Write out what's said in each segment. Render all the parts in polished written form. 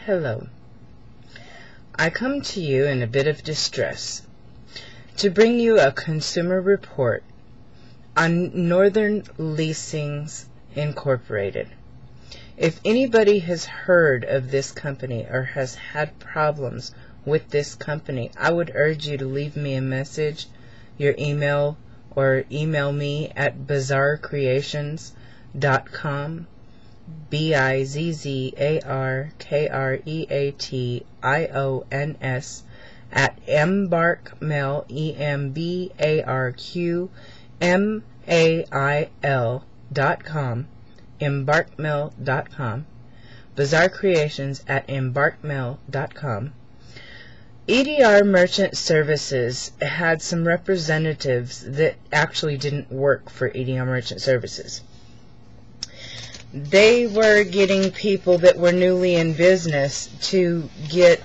Hello. I come to you in a bit of distress to bring you a consumer report on Northern Leasing Incorporated. If anybody has heard of this company or has had problems with this company, I would urge you to leave me a message, your email, or email me at bizzarrecreations.com, bizzarcreations at embarkmail, embarkmail.com, embarkmail.com, bizzarrecreations at embarkmail.com. EDR Merchant Services had some representatives that actually didn't work for EDR Merchant Services. They were getting people that were newly in business to get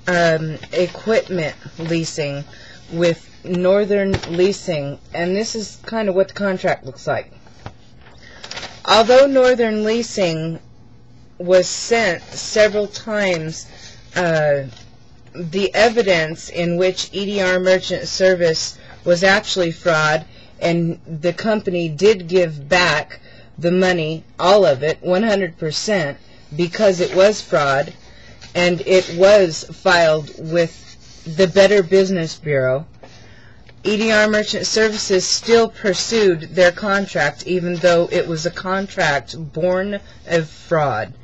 equipment leasing with Northern Leasing, and this is kind of what the contract looks like. Although Northern Leasing was sent several times the evidence in which EDR Merchant Service was actually fraud, and the company did give back the money, all of it, 100%, because it was fraud, and it was filed with the Better Business Bureau. EDR Merchant Services still pursued their contract, even though it was a contract born of fraud.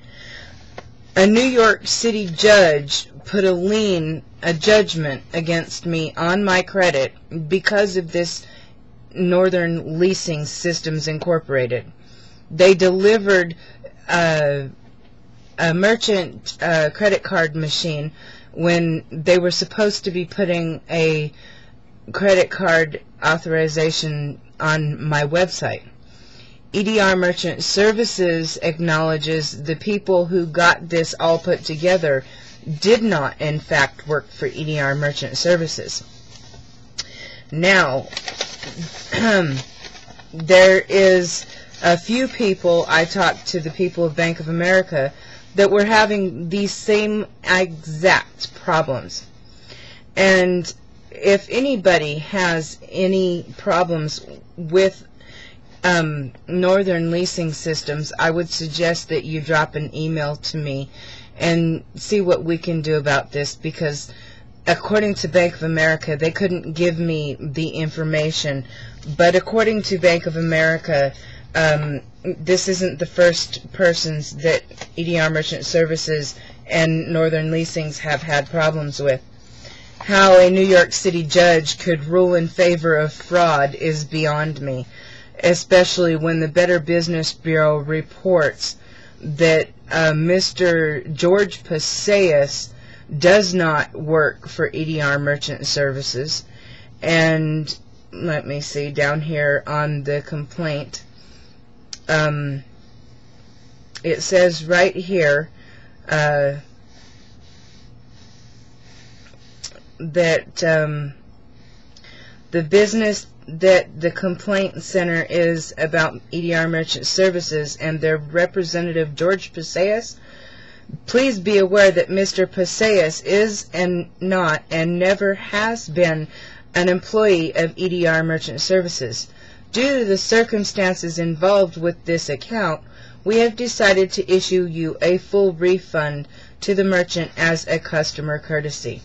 A New York City judge put a judgment against me on my credit because of this Northern Leasing Systems Incorporated. They delivered a merchant credit card machine when they were supposed to be putting a credit card authorization on my website. EDR Merchant Services acknowledges the people who got this all put together did not, in fact, work for EDR Merchant Services. Now, there is a few people, I talked to the people of Bank of America, that were having these same exact problems. And if anybody has any problems with Northern Leasing Systems, I would suggest that you drop an email to me and see what we can do about this, because according to Bank of America, they couldn't give me the information, but according to Bank of America, this isn't the first persons that EDR Merchant Services and Northern Leasings have had problems with. How a New York City judge could rule in favor of fraud is beyond me, especially when the Better Business Bureau reports that Mr. George Passaius does not work for EDR Merchant Services. And let me see, down here on the complaint, it says right here that the business that the complaint center is about EDR Merchant Services and their representative George Passaius. Please be aware that Mr. Passaius is and never has been an employee of EDR Merchant Services. Due to the circumstances involved with this account, we have decided to issue you a full refund to the merchant as a customer courtesy,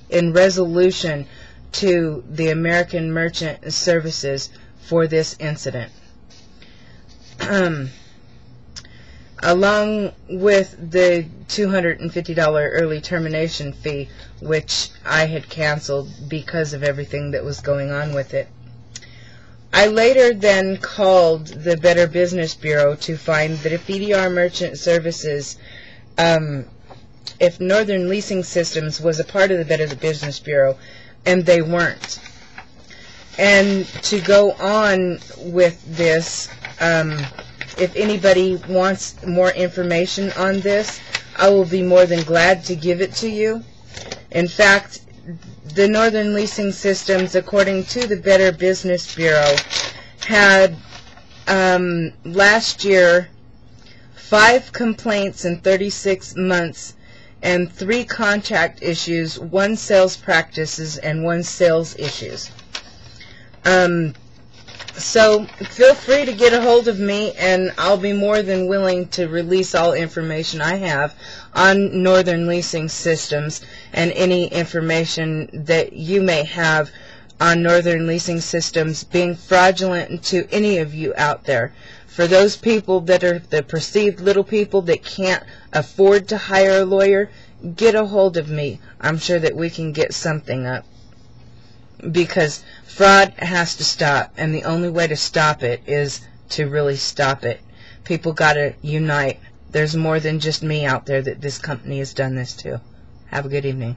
in resolution to the American Merchant Services for this incident. Along with the $250 early termination fee, which I had canceled because of everything that was going on with it. I later then called the Better Business Bureau to find that if EDR Merchant Services, if Northern Leasing Systems was a part of the Better Business Bureau, and they weren't. And to go on with this, if anybody wants more information on this, I will be more than glad to give it to you. In fact, the Northern Leasing Systems, according to the Better Business Bureau, had last year 5 complaints in 36 months and 3 contract issues, 1 sales practices, and 1 sales issues. So feel free to get a hold of me, and I'll be more than willing to release all information I have on Northern Leasing Systems and any information that you may have on Northern Leasing Systems being fraudulent to any of you out there. For those people that are the perceived little people that can't afford to hire a lawyer, get a hold of me. I'm sure that we can get something up. Because fraud has to stop, and the only way to stop it is to really stop it. People got to unite. There's more than just me out there that this company has done this to. Have a good evening.